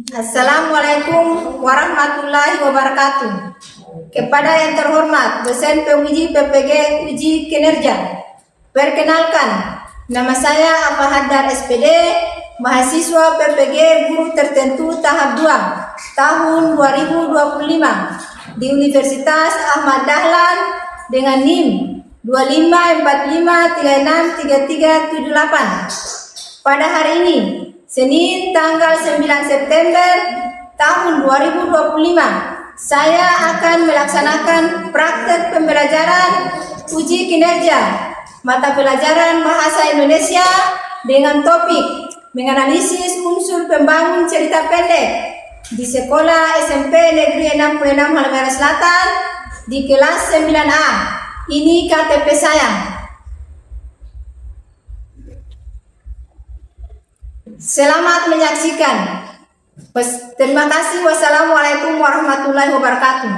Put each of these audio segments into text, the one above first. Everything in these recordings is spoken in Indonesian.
Assalamualaikum warahmatullahi wabarakatuh. Kepada yang terhormat dosen penguji PPG uji kinerja, perkenalkan, nama saya Afa Haddar SPD, mahasiswa PPG guru tertentu tahap 2 tahun 2025 di Universitas Ahmad Dahlan dengan NIM 2545363378. Pada hari ini, Senin tanggal 9 September tahun 2025, saya akan melaksanakan praktek pembelajaran uji kinerja mata pelajaran Bahasa Indonesia dengan topik menganalisis unsur pembangun cerita pendek di Sekolah SMP Negeri 66 Halmahera Selatan di kelas 9A. Ini KTP saya. Selamat menyaksikan. Terima kasih. Wassalamualaikum warahmatullahi wabarakatuh.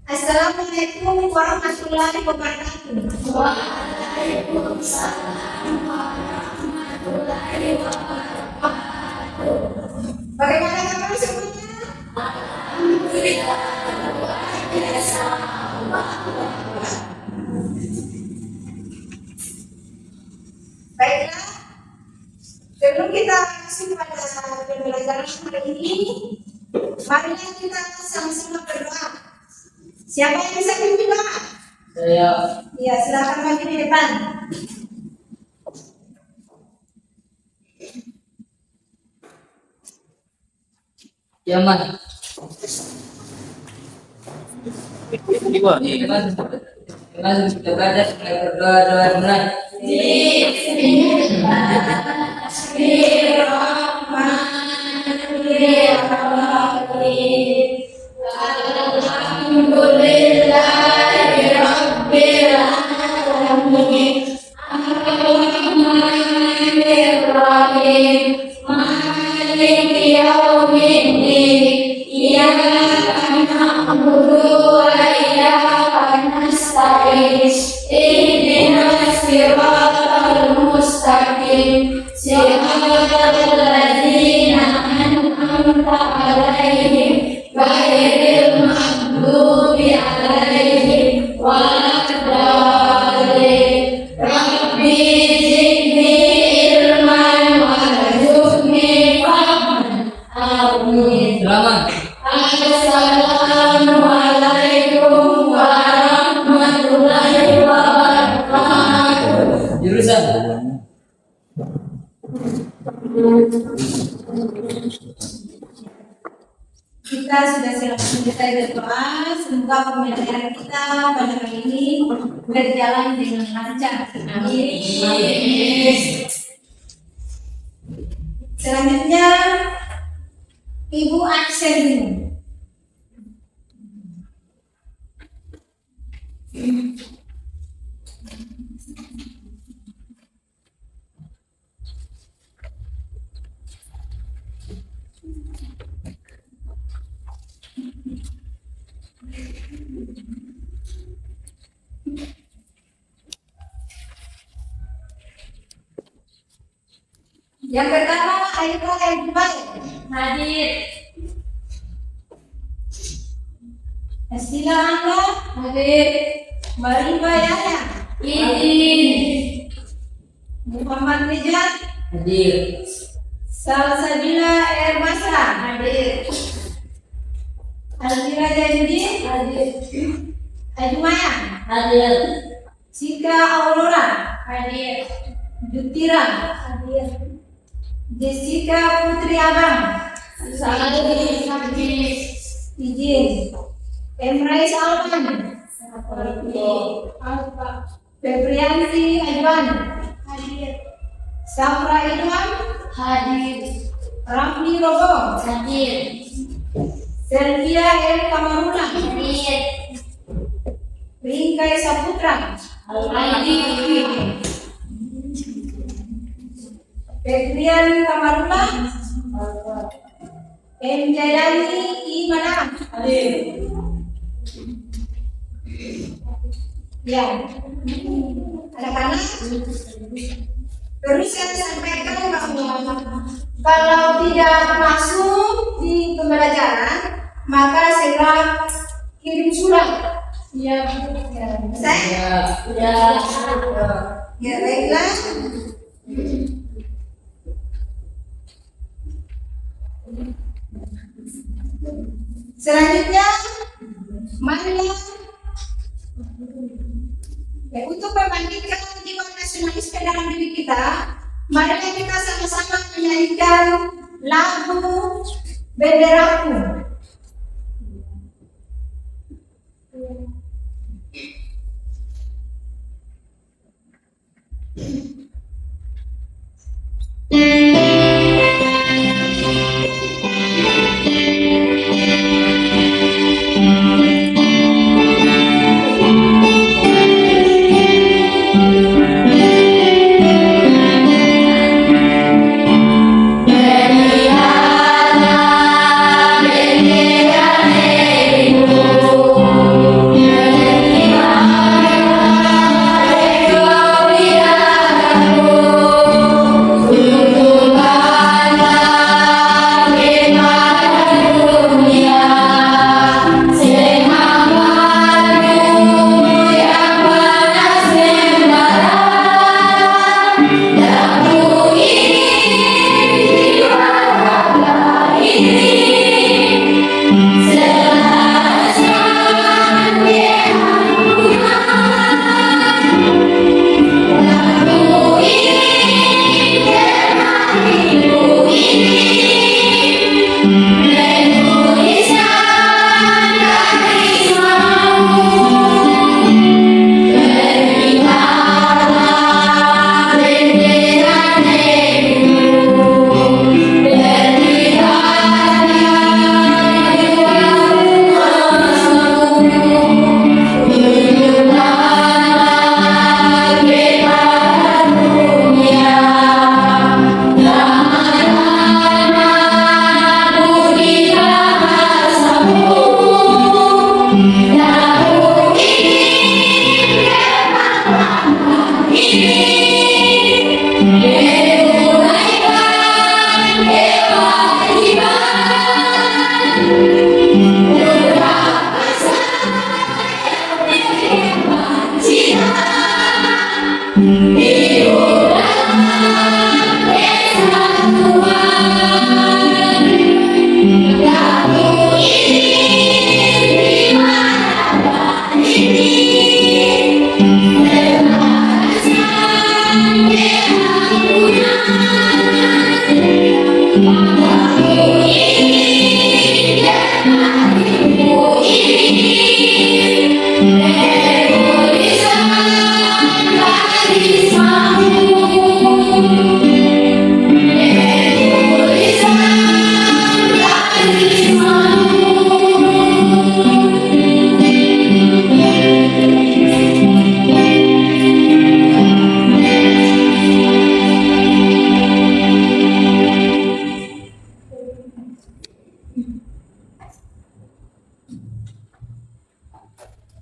Assalamualaikum warahmatullahi wabarakatuh. Waalaikumsalam warahmatullahi wabarakatuh. Bagaimana kabar semuanya? Alhamdulillah, luar biasa. Baiklah, sebelum kita masuk pada pembelajaran hari ini, marilah kita sama-sama berdoa. Siapa yang bisa pimpin doa? Saya. Ya, silakan maju di depan. Yaman. Ibu, Yaman sudah belajar mulai berdoa mulai. Bismillahirrahmanirrahim. Alhamdulillahirabbil alamin. Arrahmanirrahim. Maliki yaumiddin. Iyyaka na'budu wa iyyaka nasta'in. Ihdinas siratal mustaqim. Siratal ladzina an'amta 'alaihim ghairil maghdubi 'alaihim waladdallin. Rabbi zidni ilman warzuqni fahman. Amin. Assalamualaikum warahmatullahi wabarakatuh. Jurusan kita sudah selesai berdoa. Semoga pembelajaran kita pada hari ini berjalan dengan lancar. Amin. Selanjutnya, Ibu Aksen dulu. Yang pertama, Aida Edward hadir. Estila Angga hadir. Marifa Yahya izin. Muhammad Nijat hadir. Salsabila Ermasa hadir. Alvira Jayudin hadir. Ajmaya hadir. Sika Aurora hadir. Jutira hadir. Jessica Putri Abang hadir. Izin. Emrais Alman Febriansi Ajwan hadir. Safra Ilham hadir. Rafni Robo hadir. Selvia El Kamarula hadir. Ringkai Saputra hadir. Febrian Kamarula M. Jayani I. Manang Hadir. Ya, anak-anak, terus saya sampaikan bahwa kalau tidak masuk di pembelajaran, maka segera kirim surat. Ya. Saya? Ya. Ya, baiklah. Selanjutnya, marilah untuk membangkitkan jiwa nasionalisme dalam diri kita, marilah kita sama-sama menyanyikan lagu Benderaku.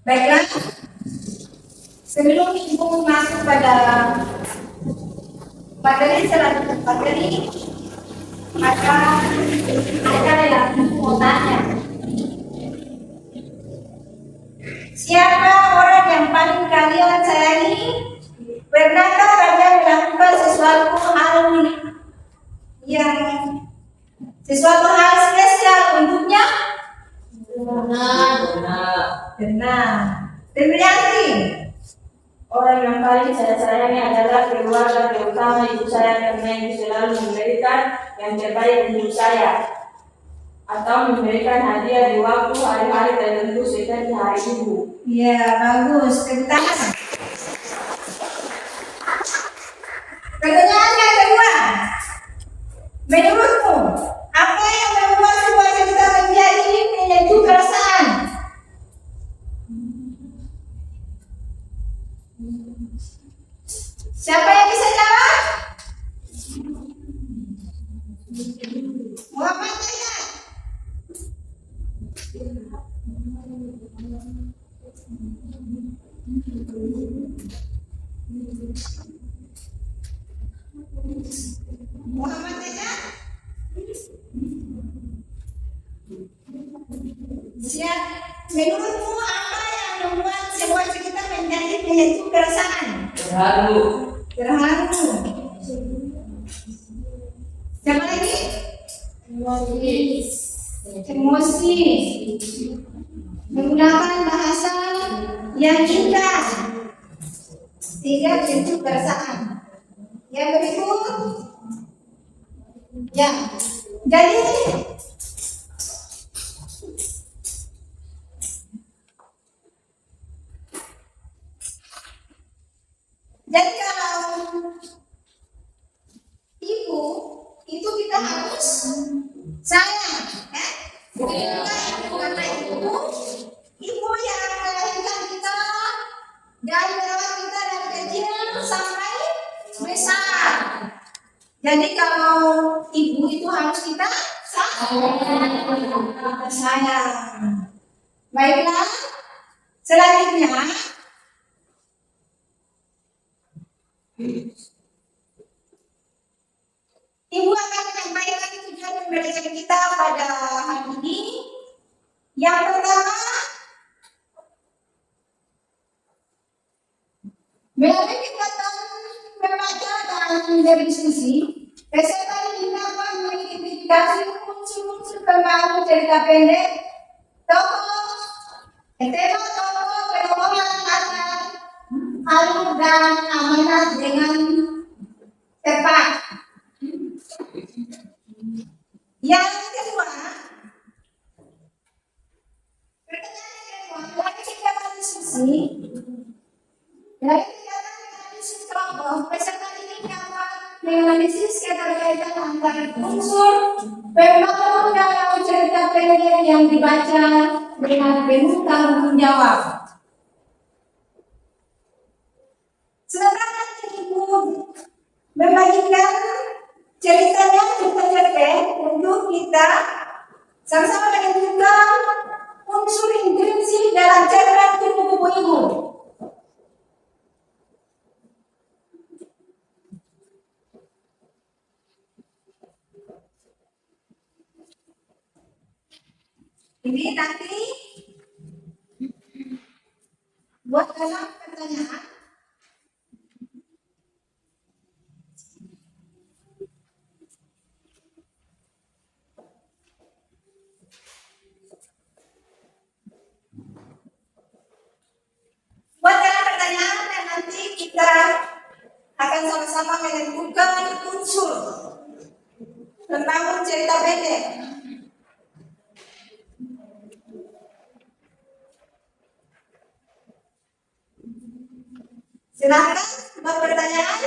Baiklah, sebelum Ibu masuk pada materi selanjutnya, maka ada yang mau tanya. Siapa orang yang paling kalian sayangi? Pernahkah kalian melakukan sesuatu hal spesial untuknya? Benar. Temrianti. Orang yang paling saya sayangi adalah keluarga, terutama ibu saya, karena ibu selalu memberikan yang terbaik untuk saya atau memberikan hadiah di waktu hari-hari tertentu seperti hari ibu. Ya, bagus. Tepuk tangan. Pertanyaan yang kedua. Menurutmu, apa yang membuat sebuah cerita menjadi menyentuh perasaan? Siapa yang bisa jawab? Muhammad Zainal. Muhammad Teja, siap. Menurutmu apa yang membuat sebuah cerita menjadi penyentuh perasaan? Terharu. Terharu. Siapa lagi? Emosi. Menggunakan bahasa yang indah. Tiga bentuk perasaan. Yang berikut, ya. Jadi kalau ibu itu kita harus sayang, ya. Karena ibu yang melahirkan kita dan merawat kita dari kecil sampai besar. Jadi kalau ibu itu harus kita sayang. Baiklah, selanjutnya ibu akan menyampaikan tujuan pembelajaran kita pada hari ini. Yang pertama, melalui kegiatan membaca dan berdiskusi, peserta diminta dapat mengidentifikasi unsur-unsur pembahasan cerita pendek, tokoh, tema tokoh, penolongan latar, alur dan amanat dengan tepat. Yang kedua, dari kegiatan diskusi, dari kegiatan analisis kelompok, peserta didik dapat menganalisis keterkaitan antara unsur pembangun dalam cerita pendek yang dibaca dengan penuh tanggung jawab. Sementara ibu membagikan ceritanya cerpen untuk kita sama-sama menentukan unsur intrinsik dalam cerpen kupu-kupu ibu. Ini nanti buat dalam pertanyaan. Buat dalam pertanyaan dan nanti kita akan sama-sama menentukan unsur tentang cerita pendek. Silakan buat pertanyaan.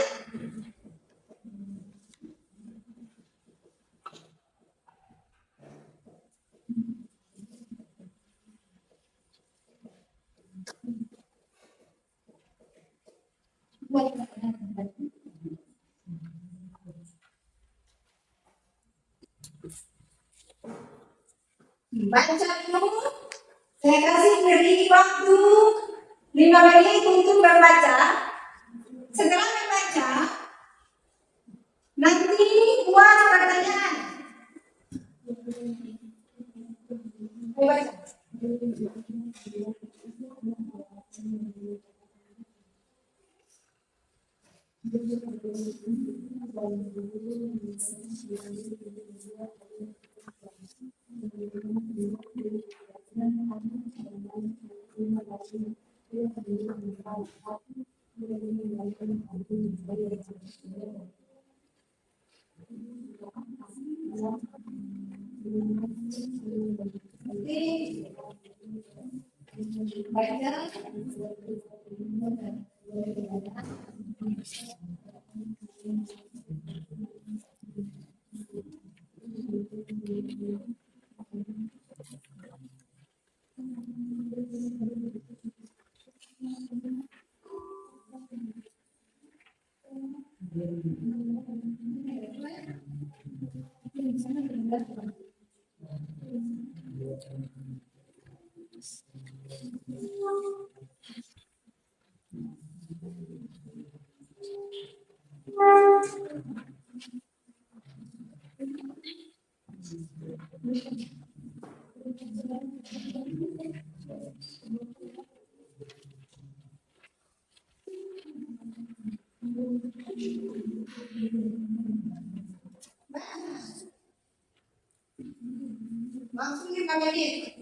Baca dulu. Saya kasih beri waktu 5 menit untuk membaca. Setelah membaca, nanti buat pertanyaan. Baca. Langsung 5 menit.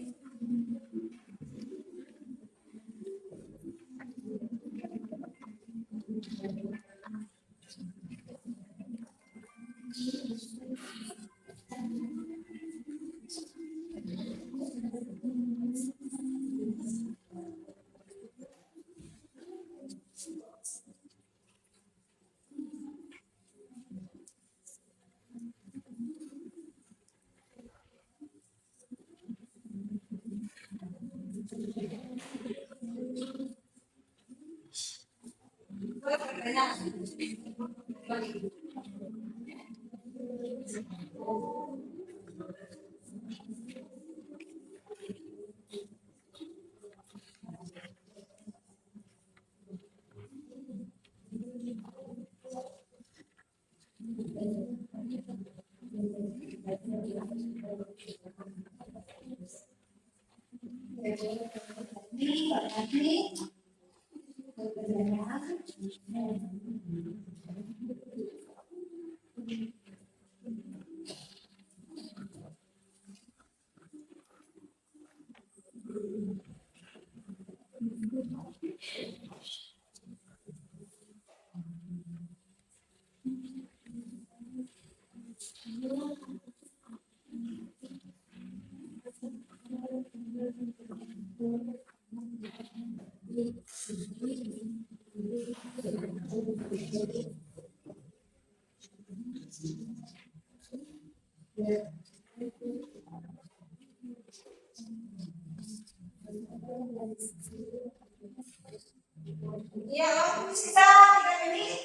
Ya, waktu sisa 3 menit.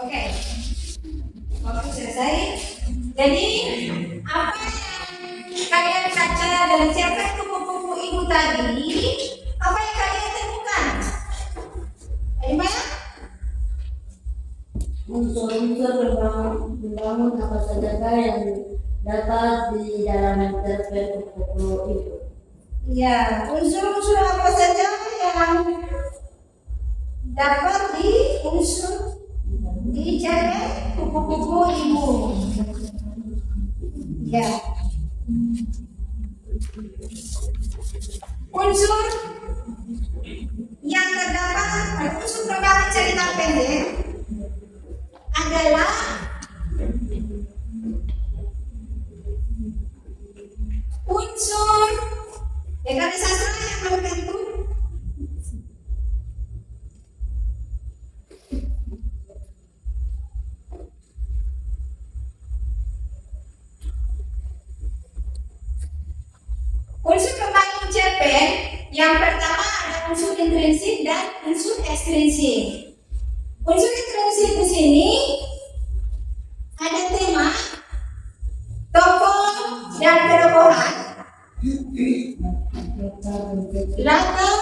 Oke, waktu selesai. Jadi apa yang kalian baca dan siapkan ke buku ibu tadi? Apa yang kalian temukan? Gimana? Unsur-unsur membangun apa saja yang dapat di dalam cerpen buku itu. Ya, unsur-unsur apa saja yang dapat di cerpen kupu-kupu ibu. Ya. Unsur yang terdapat unsur pembawa cerita pendek adalah unsur Eka sastra yang melakukan itu unsur pembangun cerpen. Yang pertama ada unsur intrinsik dan unsur ekstrinsik. Unsur intrinsik di sini ada tema, tokoh dan perobohan, latar,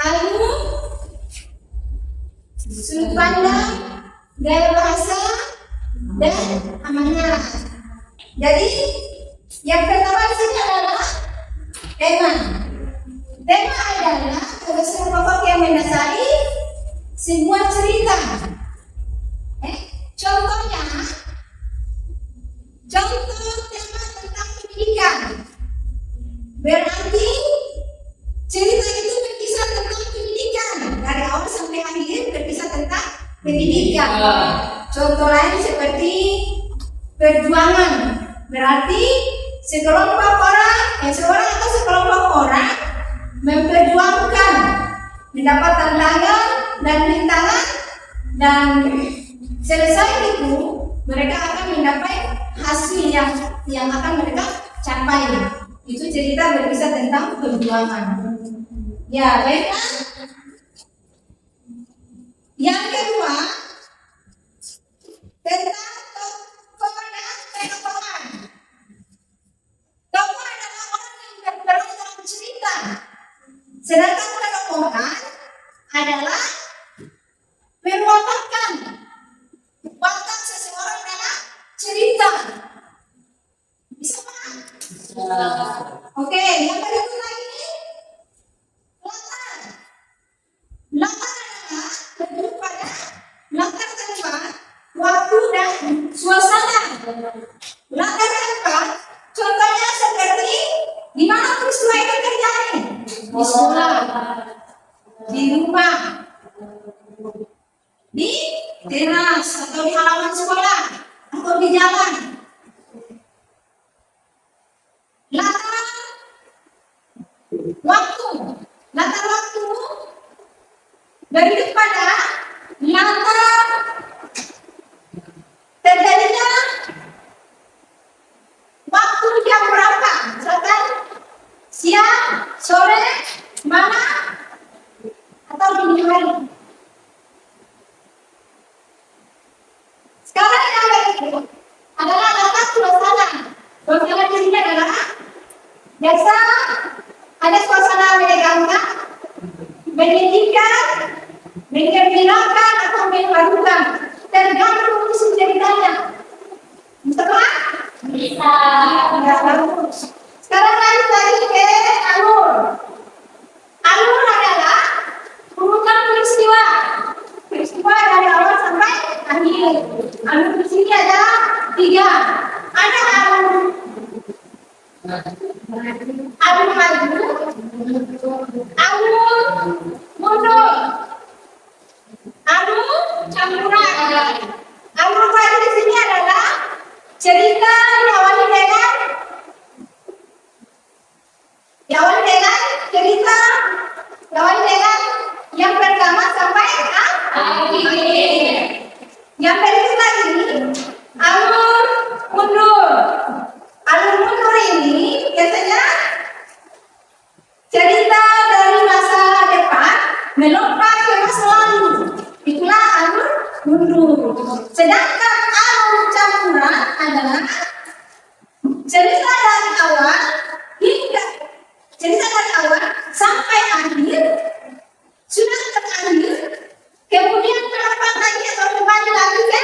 alur, sudut pandang, gaya bahasa, dan amanah. Jadi yang pertama di sini adalah tema. Tema adalah kesan pokok yang mendasari sebuah cerita. Contoh tema tentang pendidikan. Berarti cerita itu berkisah tentang pendidikan dari awal sampai akhir berkisah tentang pendidikan. contoh lain seperti perjuangan. Berarti sekelompok orang memperjuangkan, mendapat tantangan dan rintangan, dan selesai itu mereka akan mendapat hasil yang akan mereka capai. Itu cerita berkisah tentang perjuangan. Ya, baiklah. Yang kedua, tentang tokoh dan penokohan. Tokoh adalah orang yang berperan dalam cerita, sedangkan penokohan adalah mewatakkan watak seseorang dalam cerita. Bisa paham? Oke, yang berikut lagi, latar. Latar adalah lebih pada latar tempat, waktu dan suasana. Latar tempat, contohnya seperti di mana peristiwa itu terjadi. Di sekolah, di rumah, di teras atau di halaman sekolah atau di jalan. Latar waktu, latar waktu lebih pada latar terjadinya waktu jam berapa, misalkan siang, sore, malam, atau dini hari. Sekarang yang berikut adalah latar suasana. Suasana dirinya adalah biasa ada suasana menegangkan, menyedihkan, menggembirakan atau mengharukan, tergantung isi ceritanya. Bisa kan? Bisa. Ya, bagus. Sekarang lanjut lagi ke alur. Alur adalah urutan peristiwa. Peristiwa dari awal sampai akhir. Alur di sini ada 3. Ada alur maju, alur mundur, alur campuran. Alur maju di sini adalah cerita diawali dengan cerita diawali dengan yang pertama sampai akhir. Yang berikut lagi alur mundur. Alur mundur ini biasanya cerita dari masa depan melompat ke masa lalu. Itulah alur mundur. Sedangkan alur campuran adalah cerita dari awal sampai akhir sudah terakhir, kemudian melompat lagi atau kembali lagi ke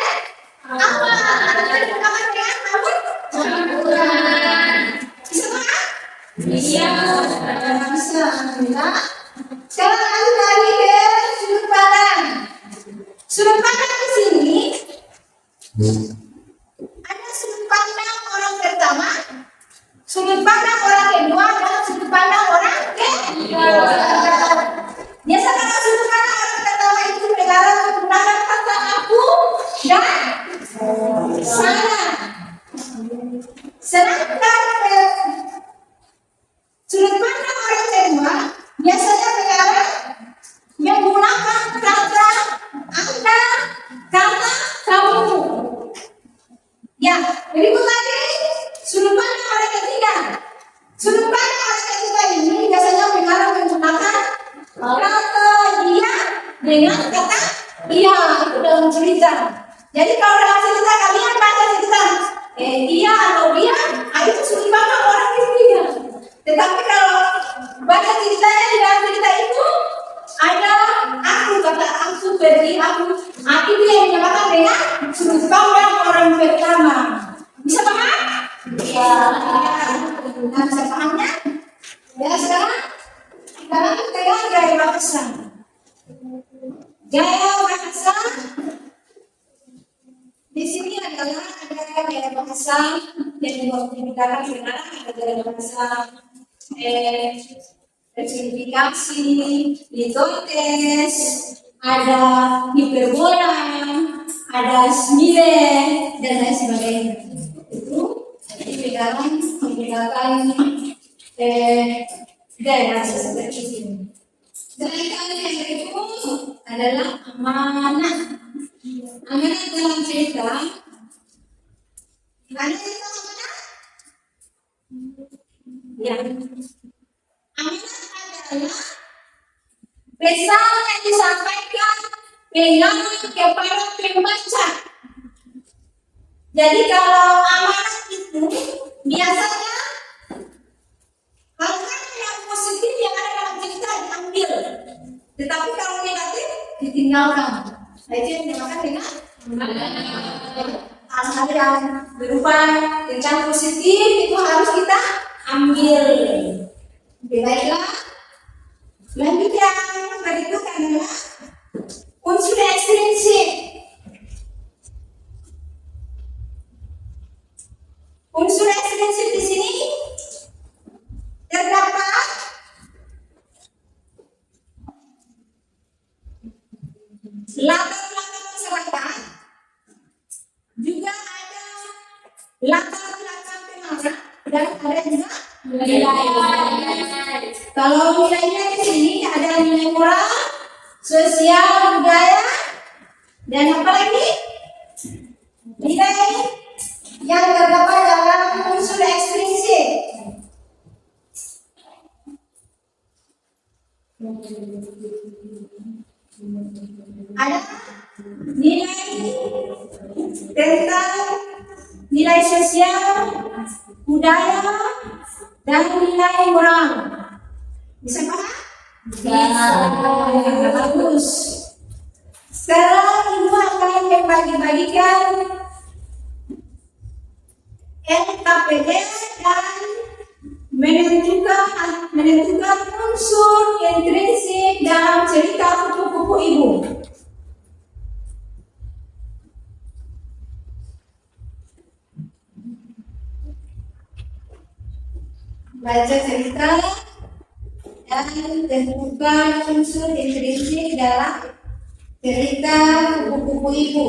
awal. Dengan alur campuran. Bisa paham? Bisa. Alhamdulillah. Sekarang lanjut lagi ke sudut pandang. Sudut pandang di sini ada sudut pandang orang pertama, sudut pandang orang kedua, dan sudut pandang orang ketiga. Biasa kalau sudut pandang orang pertama itu negara menggunakan kata aku dan saya. Sedangkan sudut pandang orang kedua biasanya negara menggunakan kata anda, kata kamu. Ya, berikut lagi sudut pandang orang ketiga. Sudut pandang orang ketiga ini biasanya negara menggunakan kata dia dengan kata iya. Itu dalam cerita. Jadi kalau dalam cerita kalian baca cerita iya atau dia, itu sudut pandang orang ketiga. Tetapi kalau baca ceritanya di dalam cerita itu ada aku, kata aku, berdiri aku. Itu yang dinamakan dengan sudut pandang orang pertama. Bisa paham? Bisa. Nah, bisa pahamnya? Ya, sekarang kita lanjut ke gaya bahasa. Gaya bahasa di sini adalah ada gaya bahasa yang digunakan sekarang, ada gaya bahasa personifikasi, litotes, ada hiperbola, ada nilai dan lain sebagainya. Itu menggunakan gaya seperti ini. Sedangkan yang berikut adalah amanah. Amanah dalam cerita. Ada cerita amanah? Ya. Amanah adalah pesan yang disampaikan kepada pembaca. Jadi kalau amanah itu biasanya hal-hal yang positif yang ada dalam cerita diambil, tetapi kalau negatif ditinggalkan. Nah, itu yang dinamakan dengan hal-hal yang berupa tentang positif itu harus kita ambil. Oke, baiklah. Lanjut yang berikut adalah unsur ekstrinsik. Unsur ekstrinsik di sini terdapat latar belakang masyarakat, juga ada latar belakang pengarang, dan ada juga nilai. Kalau nilainya di sini ada nilai moral, sosial, budaya, dan apa lagi? Nilai yang terdapat dalam unsur ekstrinsik. Ada nilai tentang nilai sosial, budaya, dan nilai moral. Bisa paham? Bisa. Bagus. Sekarang Ibu akan membagi-bagikan LKPD dan menentukan unsur intrinsik dalam cerita kupu-kupu Ibu. Baca cerita dan tentukan unsur intrinsik dalam cerita kupu-kupu Ibu.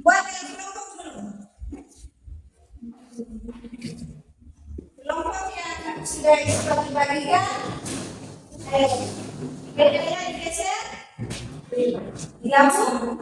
Buat yang kelompok dulu. Kelompok yang sudah dibagikan, bedanya digeser, digabung.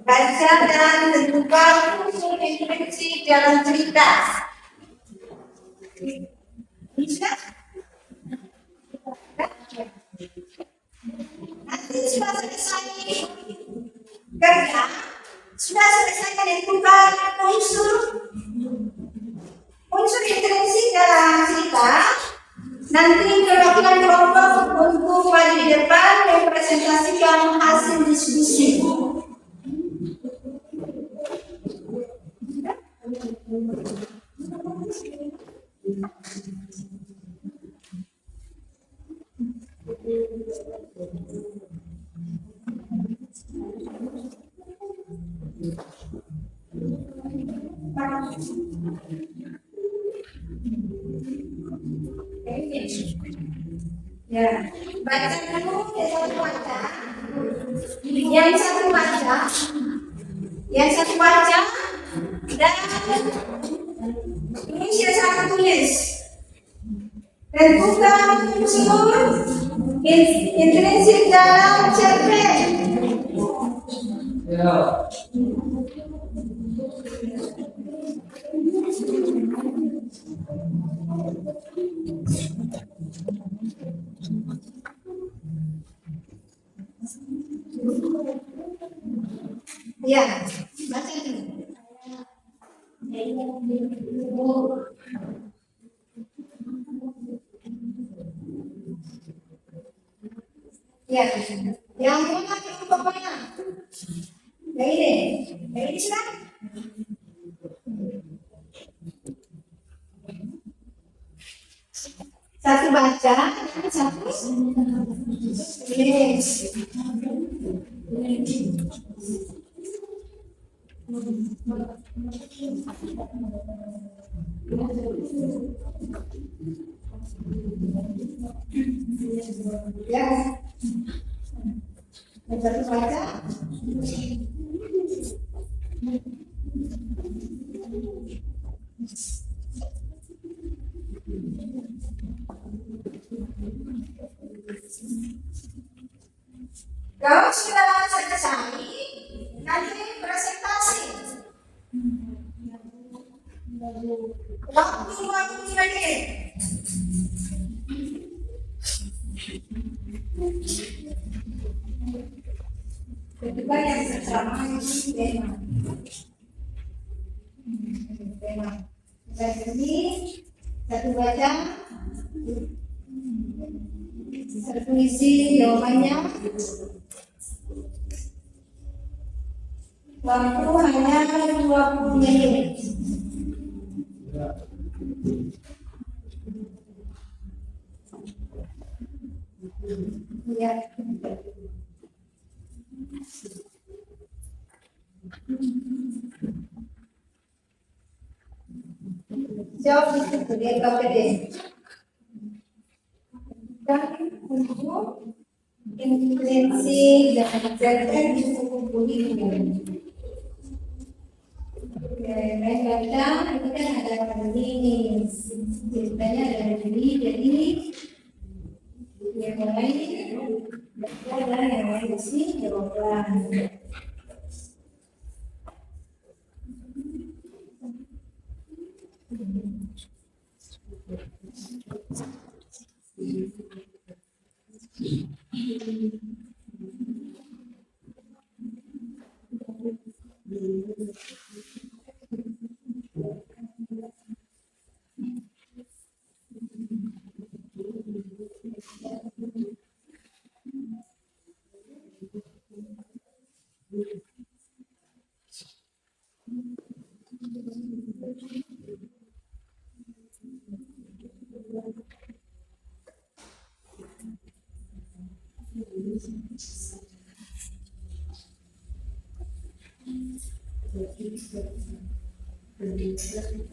Baca dan tentukan unsur intrinsik dalam cerita. Bisa? Nanti sudah selesai kerja, sudah selesai menentukan unsur intrinsik dalam cerita. Nanti perwakilan kelompok untuk maju di depan mempresentasikan hasil diskusi. Ya, baca dulu yang satu baca, dan ini silakan tulis. Tentukan unsur intrinsik dalam cerpen. Ya. Ya, yang mana kelompok mana? Yang ini, sudah. Satu baca, satu tulis. Ya, yang satu baca. Kalau sudah selesai, nanti presentasi. Waktu 20 menit. Kedua yang pertama ini tema. Dan ini satu baca, satu isi jawabannya. Waktu hanya 20 menit. Ya. Jawab di situ di KPD. Dan untuk influensi dan kerja di buku ini. Baik baca, ini kan ada ini ceritanya ada jadi yang mulai dan yang lain di sini jawaban.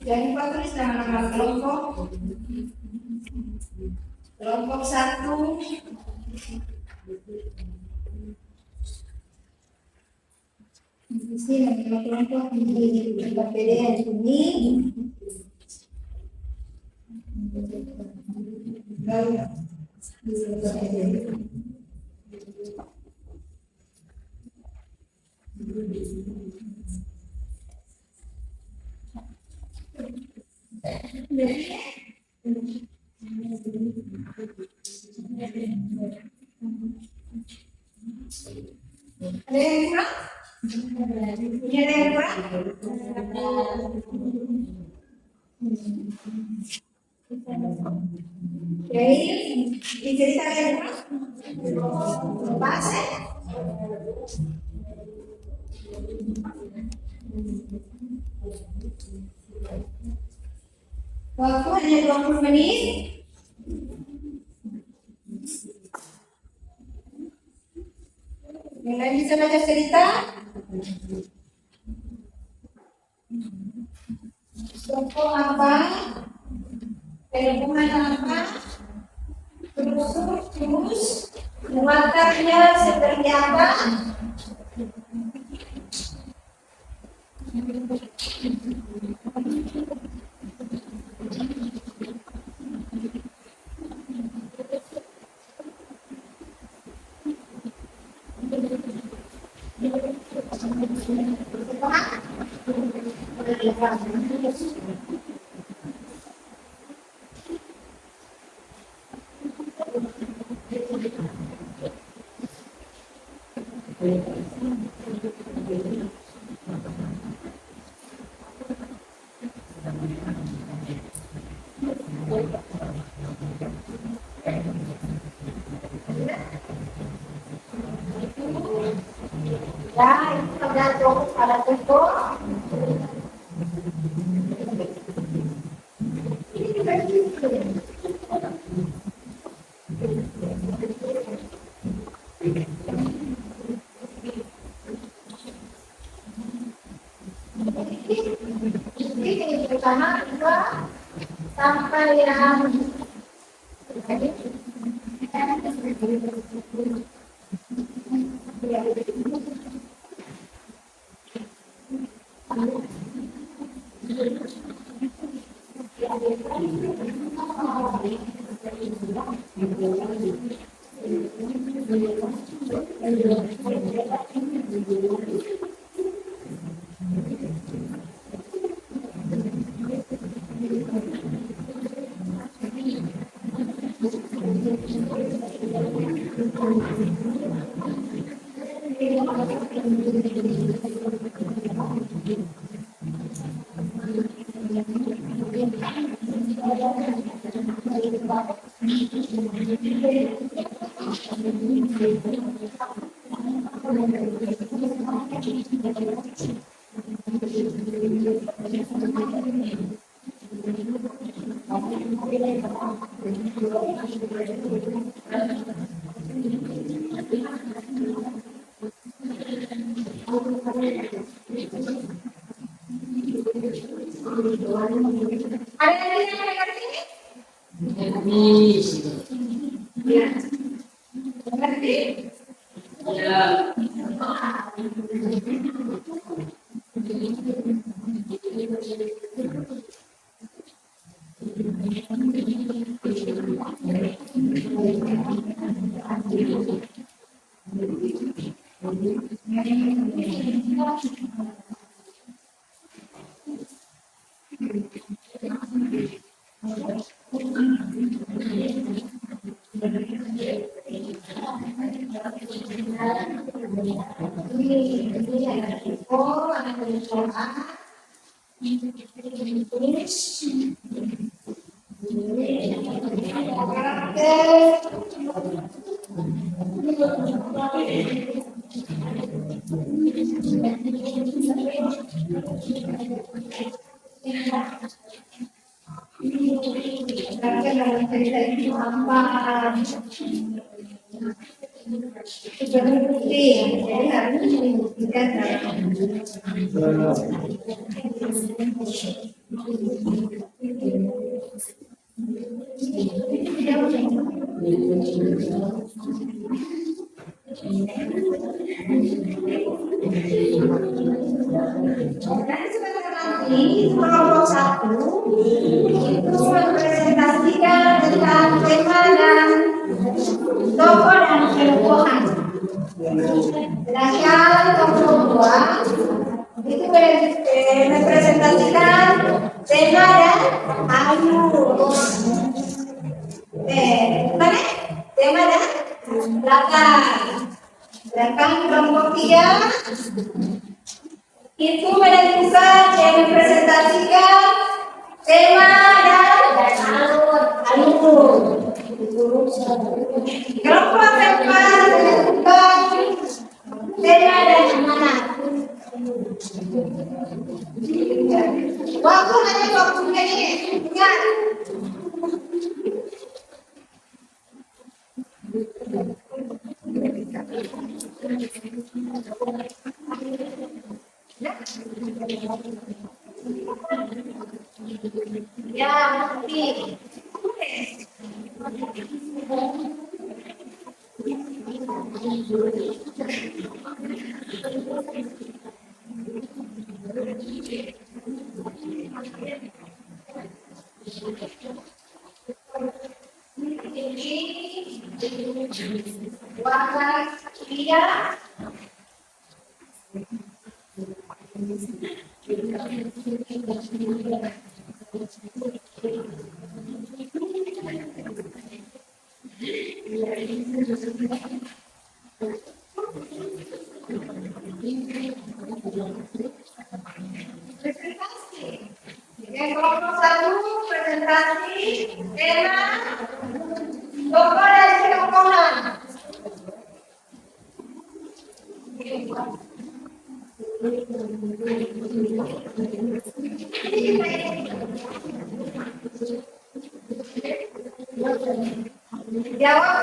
Jangan lupa tulis nama-nama kelompok. Kelompok 1. Di sini nama kelompok di KPD yang ini. Ada yang kurang? Ini ada yang kurang? Jadi, diceritakan yang kurang? Pas ya? Waktu hanya 20 menit. Yang lain bisa baca cerita. Tokoh apa? Perempuan apa? Terus wataknya seperti apa? Ya, itu tergantung pada pupuk. Ini pertama, dua, sampai yang ada yang ngerti? Ya. Ngerti? Oh, anak berdoa. Sudah terbukti, jadi harus dibuktikan. Nanti sebentar lagi kelompok 1 itu mempresentasikan tentang tema dan tokoh dan kelompok. Sedangkan kelompok 2 itu mempresentasikan tema dan alur. Mana? Tema dan belakang. Sedangkan kelompok 3 itu menentukan dan mempresentasikan tema dan alur. Kelompok 4 menentukan tema dan amanat. Waktu hanya 20 menit. Ingat. Ya, nanti. Warna dia presentasi. Yang kelompok 1 presentasi tema tokoh dan kelompok. Jawab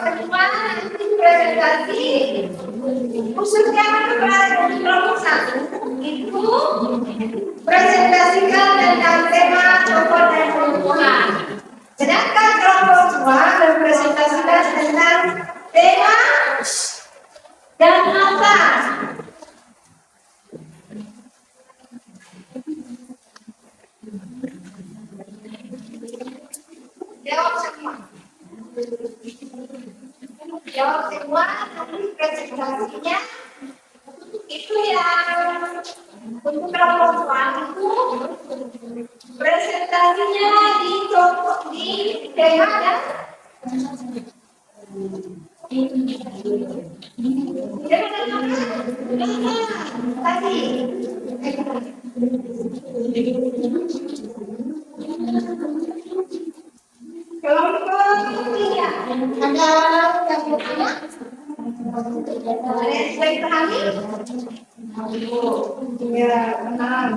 kedua nanti presentasi khususnya kelompok 1 itu presentasikan tentang tema tokoh dan perempuan. Sedangkan kelompok 2 mempresentasikan tentang tema dan apa. Jawab semua. Jawab semua, nanti presentasinya itu yang untuk kelompok 2 itu presentasinya di tema dan tadi kelompok 3 ada yang bertanya? Ada yang sudah dipahami? Ya, benar.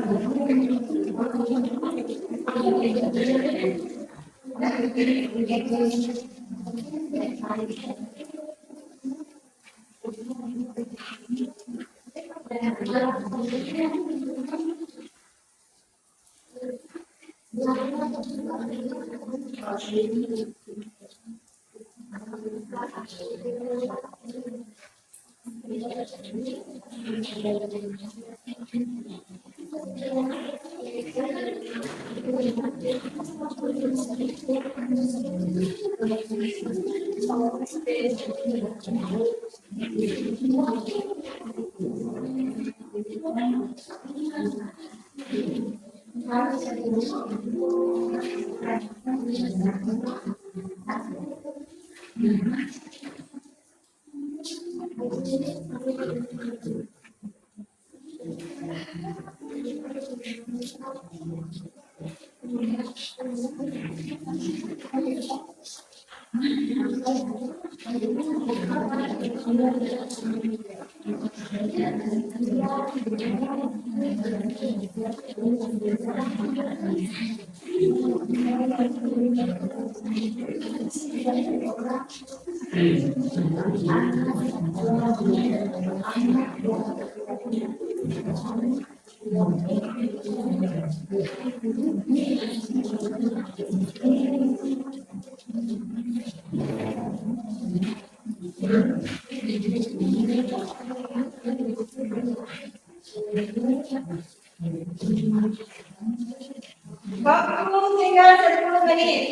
Waktu tinggal 10 menit.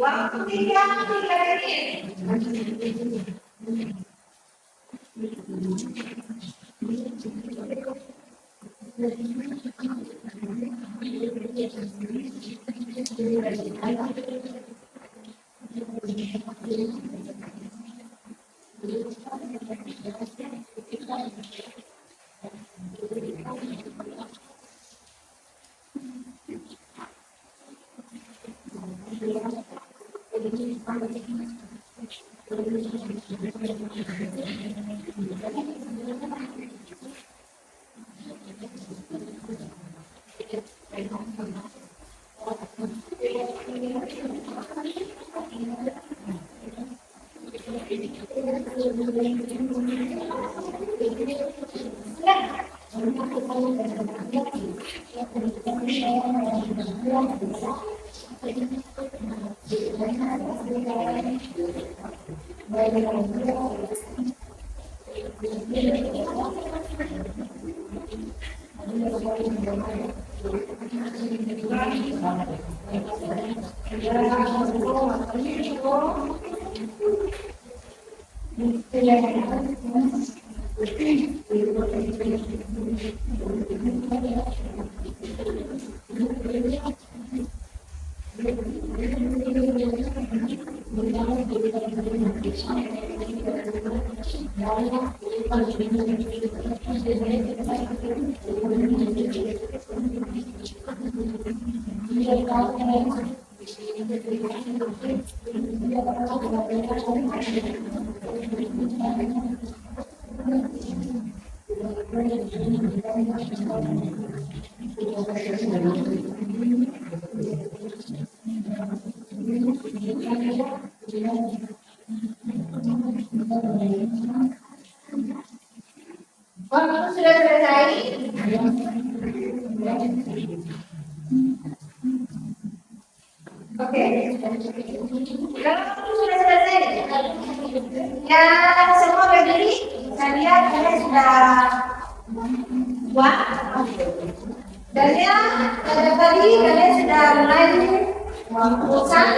Waktu 3 menit. Waktu sudah selesai. Oke. Kalau waktu sudah selesai, ya semua berdiri. Saya lihat kalian sudah buat. Dan ya, pada tadi kalian sudah mulai bosan.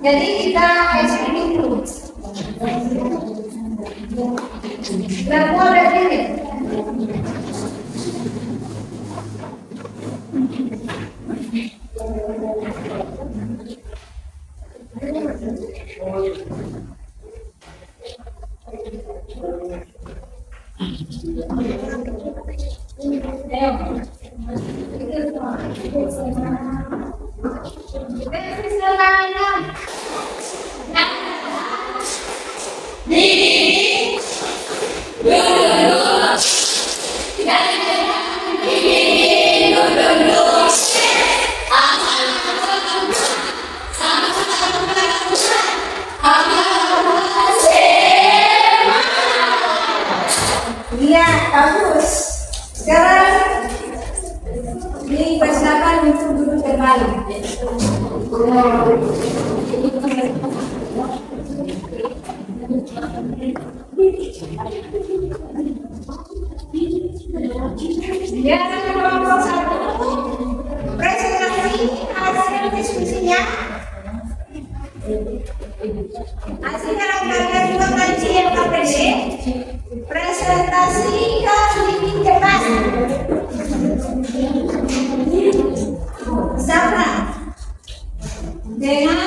Jadi kita exciting dulu. Semua berdiri. Iya, bagus. Sekarang dipersilakan untuk duduk kembali. Ya, kelompok 1 presentasi hasil diskusinya. Hasilnya kalian juga ngaji LKPD. Presentasikan di depan. Sama dengan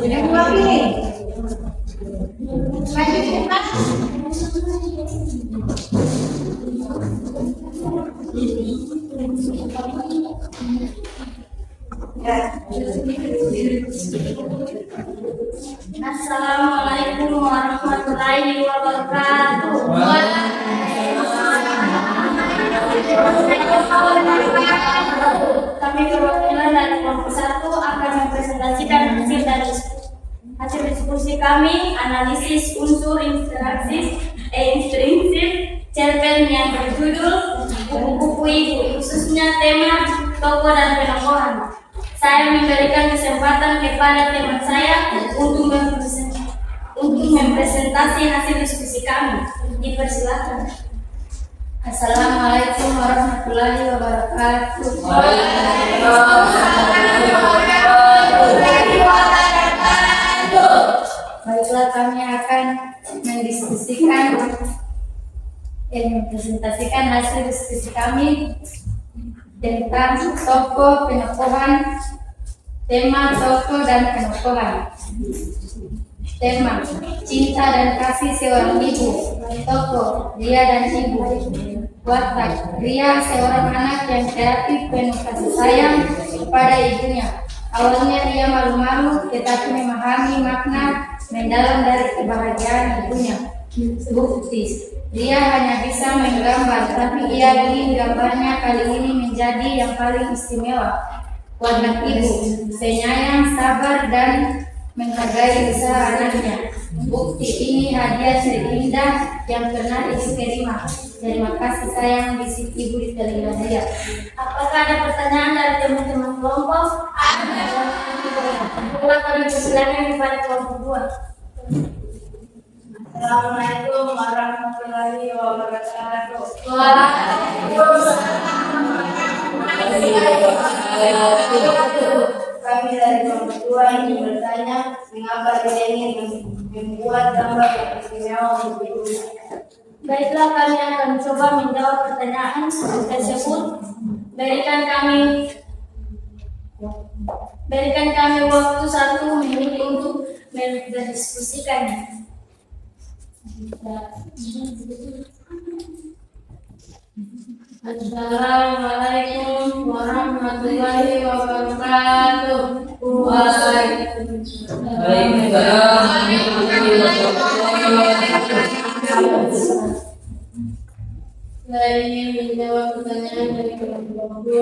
yang ini. Maju ke depan. Assalamualaikum warahmatullahi wabarakatuh. Kami perwakilan dari kelompok 1 akan mempresentasikan hasil diskusi kami, analisis unsur intrinsik cerpen yang berjudul Kupu-Kupu Ibu, khususnya tema tokoh dan penokohan. Saya memberikan kesempatan kepada teman saya untuk mempresentasi hasil diskusi kami. Dipersilakan. Assalamualaikum warahmatullahi wabarakatuh. mempresentasikan hasil diskusi kami tentang tokoh penokohan, tema tokoh dan penokohan. Tema, cinta dan kasih seorang ibu. Tokoh, Ria dan ibu. Watak, Ria seorang anak yang kreatif penuh kasih sayang kepada ibunya. Awalnya Ria malu-malu, tetapi memahami makna mendalam dari kebahagiaan ibunya. Bukti, Ria hanya bisa menggambar, tapi ia ingin gambarnya kali ini menjadi yang paling istimewa. Watak ibu, penyayang, sabar, dan menghargai usaha anaknya. Bukti ini hadiah terindah yang pernah ibu terima. Terima kasih sayang, bisik ibu di telinga Ria. Apakah ada pertanyaan dari teman-teman kelompok? Ada. Kami persilakan kepada kelompok 2. Assalamualaikum warahmatullahi wabarakatuh. Kami dari kelompok 2 ini bertanya, mengapa dia ingin membuat gambar yang istimewa untuk ibu? Baiklah, kami akan coba menjawab pertanyaan tersebut. Berikan kami waktu 1 menit untuk mendiskusikannya. Assalamualaikum warahmatullahi wabarakatuh. Saya ingin menjawab pertanyaan dari kelompok 2.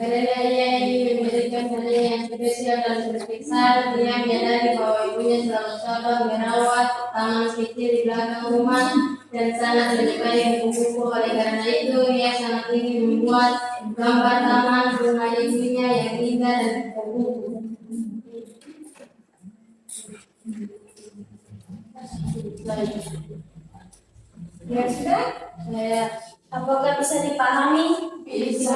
Karena ia ingin memberikan hadiah yang spesial dan berkesan, dia menyadari bahwa ibunya selalu sabar merawat taman kecil di belakang rumah dan sangat menyukai buku-buku. Oleh karena itu, ia sangat ingin membuat gambar taman rumah ibunya yang indah dan buku. Ya sudah? Apakah bisa dipahami? Bisa.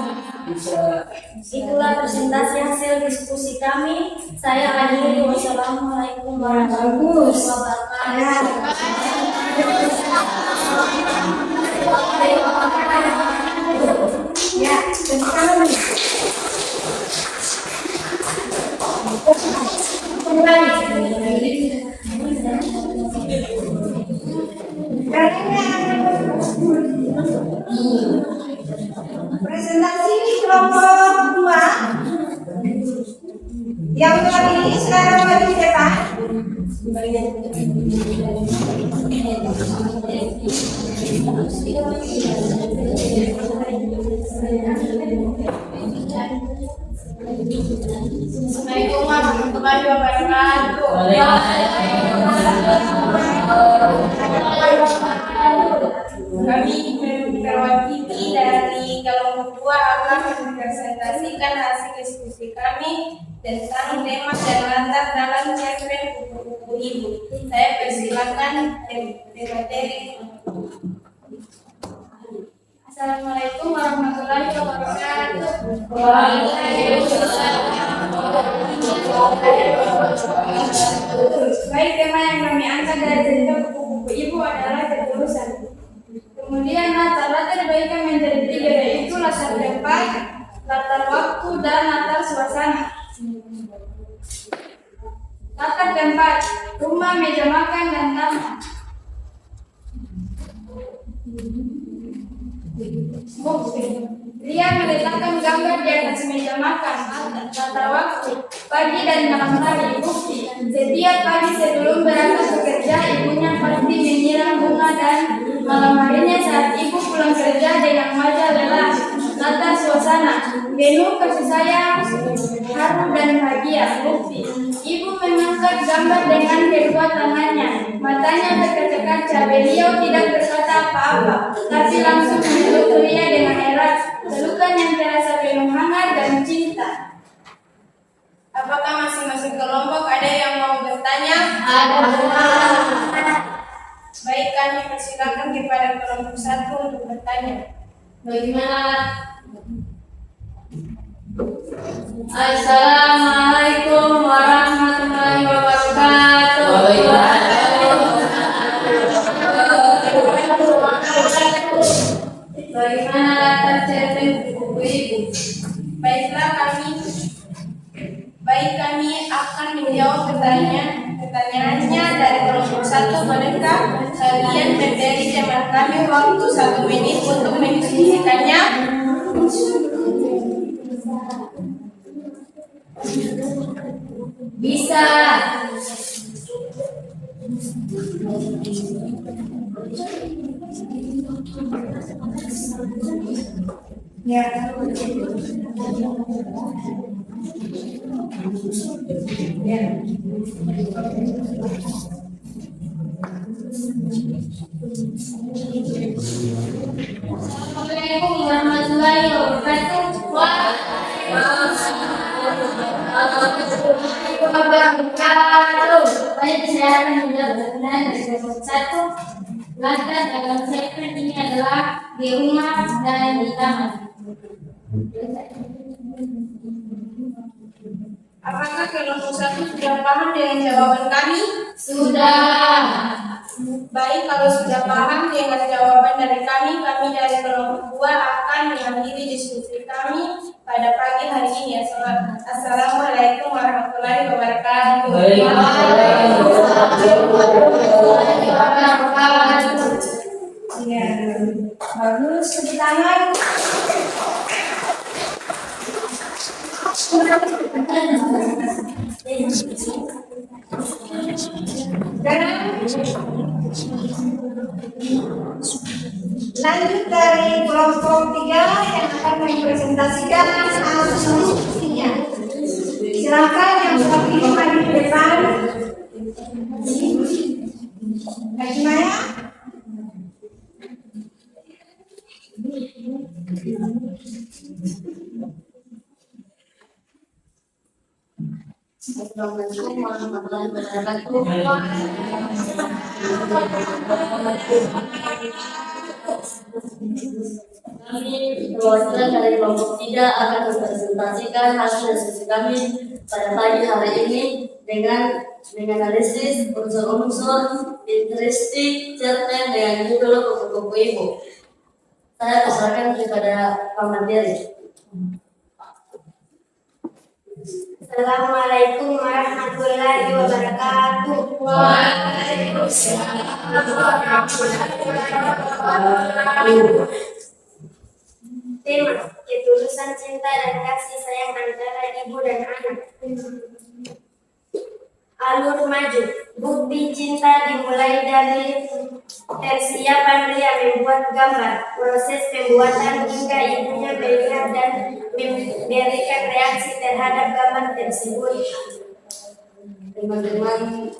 Itulah presentasi hasil diskusi kami. Saya akhiri. Wassalamualaikum warahmatullahi wabarakatuh. Ya, sekarang presentasi kelompok 2 yang tadi sekarang lagi di depan. Assalamualaikum warahmatullahi wabarakatuh. Kami perwakilan dari kelompok 2 akan mempresentasikan hasil diskusi kami tentang tema dan latar dalam cerpen kupu-kupu ibu. Saya persilakan materi. Assalamualaikum warahmatullahi wabarakatuh. Baik, tema yang kami angkat dari cerita kupu-kupu ibu adalah ketulusan. Kemudian latar dibagi menjadi 3, yaitu latar tempat, latar waktu, dan latar suasana. Latar tempat, rumah, meja makan, dan taman. Bukti, Ria meletakkan gambar di atas meja makan. Latar waktu, pagi dan malam hari. Bukti, setiap pagi sebelum berangkat bekerja, ibunya pasti menyiram bunga, dan malam harinya saat ibu pulang kerja dengan wajah lelah. Latar suasana, penuh kasih sayang, haru dan bahagia. Bukti, ibu mengangkat gambar dengan kedua tangannya. Matanya berkaca-kaca. Beliau tidak berkata apa-apa, tapi langsung memeluk Ria dengan erat. Pelukan yang terasa penuh hangat dan cinta. Apakah masing-masing kelompok ada yang mau bertanya? Ada. Baik, kami persilakan kepada kelompok 1 untuk bertanya. Bagaimana? Assalamualaikum warahmatullahi wabarakatuh. Kami akan menjawab pertanyaannya dari kelompok 1. Bolehkah kalian memberi teman kami waktu 1 menit untuk mendiskusikannya? Bisa. Ya. Assalamualaikum warahmatullahi wabarakatuh. Baik, saya akan menjawab pertanyaan dari kelompok 1. Lantas dalam segmen ini adalah di rumah dan di taman. Apakah kelompok 1 sudah paham dengan jawaban kami? Sudah. Baik, kalau sudah paham dengan jawaban dari kami dari kelompok 2 akan mengakhiri diskusi kami pada pagi hari ini. Assalamualaikum warahmatullahi wabarakatuh. Ya, bagus, tepuk tangan. Lanjut dari kelompok 3 yang akan mempresentasikan asumsinya. Silakan yang sudah pilih maju ke depan. Lagi Maya. Assalamualaikum warahmatullahi wabarakatuh. Kami perwakilan dari kelompok 3 akan mempresentasikan hasil diskusi kami pada pagi hari ini dengan analisis unsur-unsur intrinsic cerpen dengan judul kupu-kupu ibu. Saya persilakan kepada Pak Mandiri. Assalamualaikum warahmatullahi wabarakatuh. Waalaikumsalam warahmatullahi wabarakatuh. Tema: ketulusan cinta dan kasih sayang antara ibu dan anak. Alur maju. Bukti cinta dimulai dari persiapan Ria membuat gambar, proses pembuatan hingga ibunya melihat dan memberikan reaksi terhadap gambar tersebut. Teman-teman,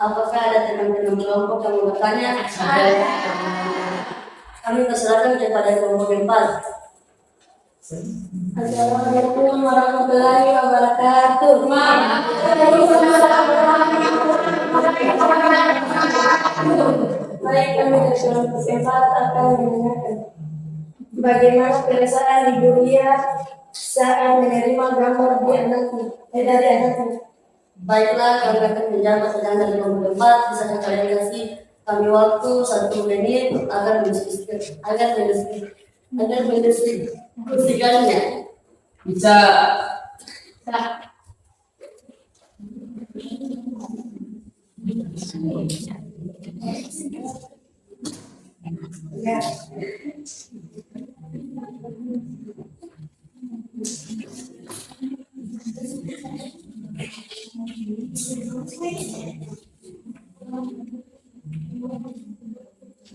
apakah ada teman-teman kelompok yang mau bertanya? Kami persilakan kepada kelompok 4. Assalamualaikum warahmatullahi wabarakatuh. Baik, kami dari kelompok 4 akan menanyakan bagaimana perasaan ibu Ria saat menerima gambar dari anaknya. Baiklah, kami akan menjawab pertanyaan dari kelompok 4. Bisa kalian kasih kami waktu 1 menit agar mendiskusikannya. Bisa.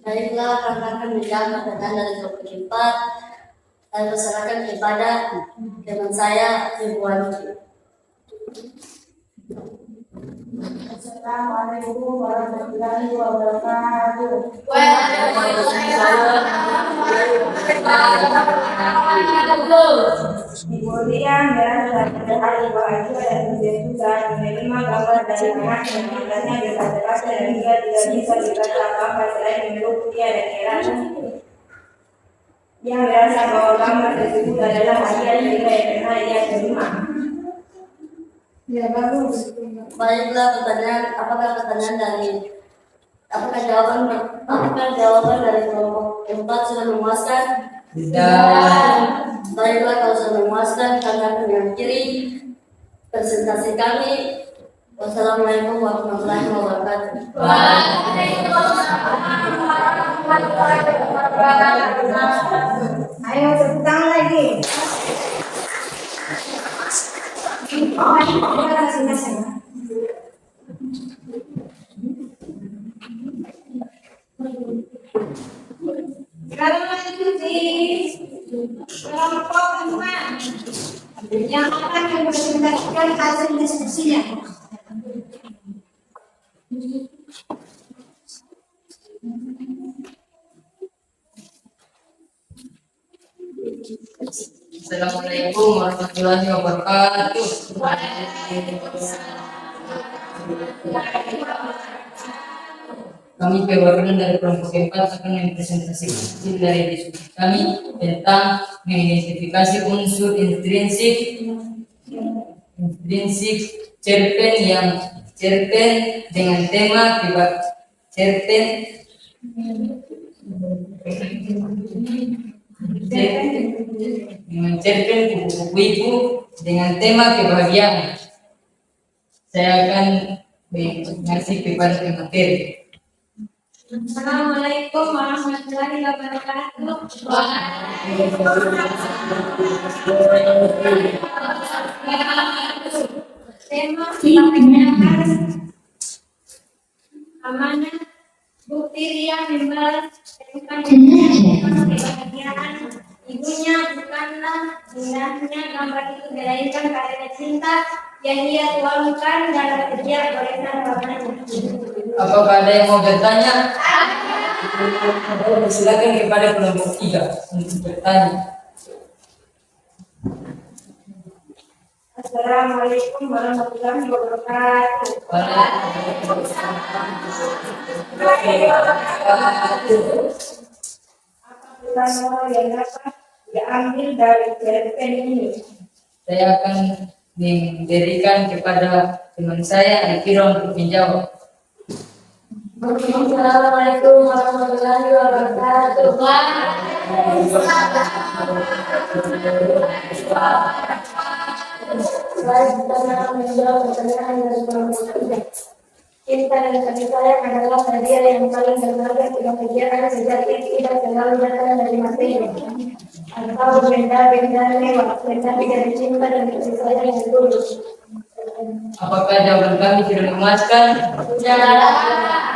Baiklah, kami akan menjawab pertanyaan dari kelompok 4. Saya persilakan kepada teman saya, Ibu Wanti. Assalamualaikum warahmatullahi wabarakatuh. Ibu Ria berasal dari hari bahagia dan menjadi saat menerima gambar dari anak yang matanya berkaca-kaca dan dia tidak bisa berkata apa-apa selain memeluk dia dan heran. Dia merasa bahwa gambar tersebut adalah hadiah yang pernah ia terima. Ya, bagus. Baiklah, apakah jawaban dari kelompok 4 sudah memuaskan? Tidak. Baiklah, kalau sudah memuaskan, kami akan mengakhiri presentasi kami. Wassalamualaikum warahmatullahi wabarakatuh. Ayo tepuk tangan lagi. Sekarang lanjut di kelompok kedua yang akan mempresentasikan hasil diskusinya. Assalamualaikum warahmatullahi wabarakatuh. Kami perwakilan dari kelompok 4 akan mempresentasikan hasil dari diskusi kami tentang mengidentifikasi unsur intrinsik cerpen dengan tema cerpen buku-buku ibu dengan tema kebahagiaan. Saya akan mengasih kepada pemateri. Assalamualaikum warahmatullahi wabarakatuh. Tema pertanyaan amanah bukti Ria membalas tentang kebahagiaan ibunya bukanlah indahnya gambar itu dilahirkan karena cinta yang ia tuangkan dalam setiap goresan warnanya. Apakah ada yang mau bertanya? Silakan kepada kelompok 3 untuk bertanya. Assalamualaikum warahmatullahi wabarakatuh. Apa pertanyaan yang dapat diambil dari cerpen ini? Saya akan memberikan kepada teman saya Alfira untuk menjawab. Assalamualaikum warahmatullahi wabarakatuh. Baik, kita akan menjawab pertanyaan dari kelompok 3. Cinta dan kasih sayang adalah hadiah yang paling berharga. Kebahagiaan sejati tidak selalu datang dari materi atau benda-benda mewah, tetapi dari cinta dan kasih sayang yang tulus. Apakah jawaban kami sudah memuaskan?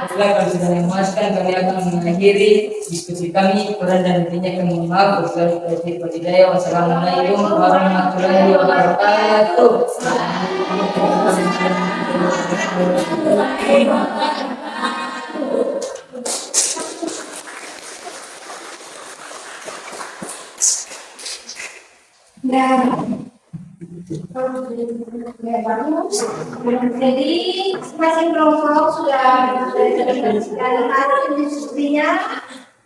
Baiklah, kalau sudah memuaskan, kami akan mengakhiri diskusi kami. Kurang dan intinya kami mohon maaf. Wassalamualaikum warahmatullahi wabarakatuh. Jadi masing kelompok sudah mempresentasikan hasil diskusinya.